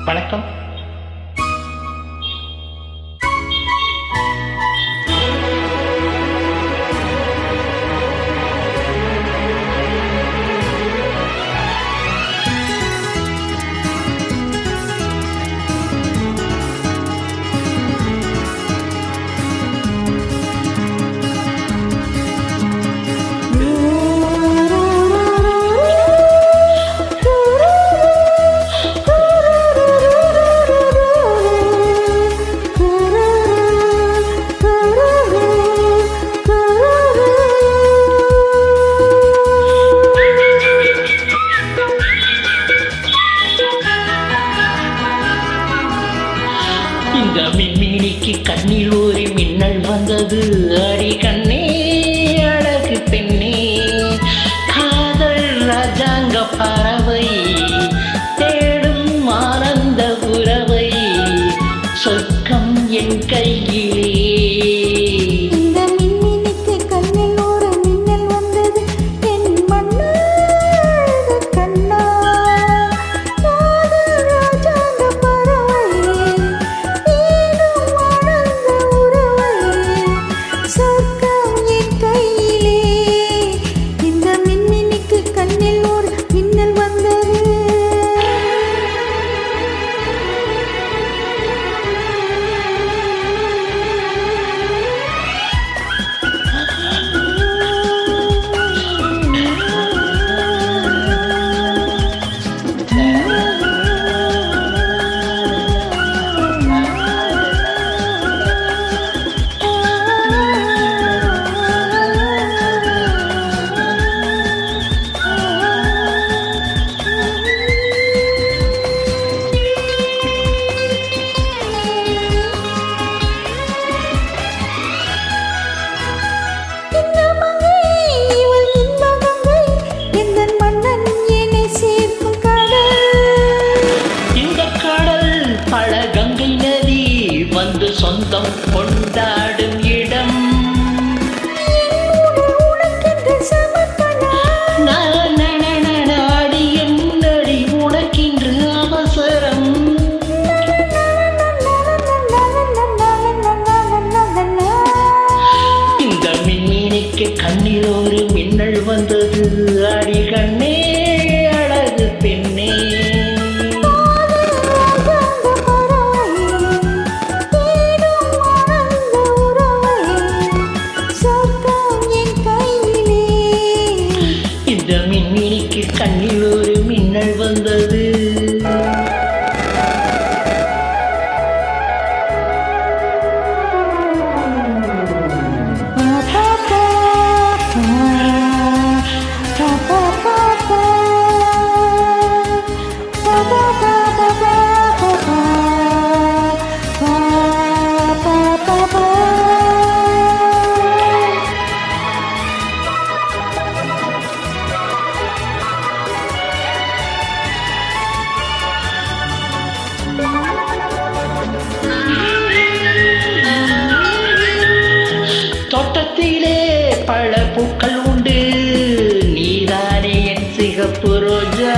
வணக்கம். இந்த மின்மினிக்கு கண்ணில் ஒரு மின்னல் வந்தது. அடி கண்ணே அழகு பெண்ணே, காதல் ராஜாங்க பறவை தேடும் ஆனந்த உறவை, சொர்க்கம் என் கையிலே. வந்து சொந்தம் கொண்டாடும் இடம், நாடி என்னடி உனக்கின்று அவசரம். இந்த மின்மினிக்கு கண்ணில் ஒரு மின்னல் வந்தது. அடி கண்ணே அழகு பெண்ணே, மின்மினிக்கு கண்ணில் ஒரு மின்னல் வந்தது. தோட்டத்திலே பல பூக்கள் உண்டு, நீதானே என் சிகப்பு ரோஜா.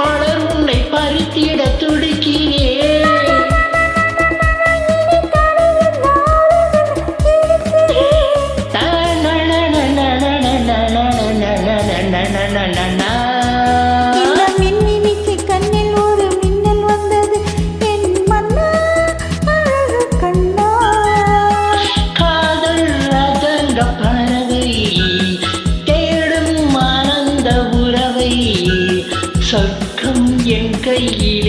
மலர் உன்னை பறித்திட துடிக்கிறேன். சொர்க்கம் என் கையில்.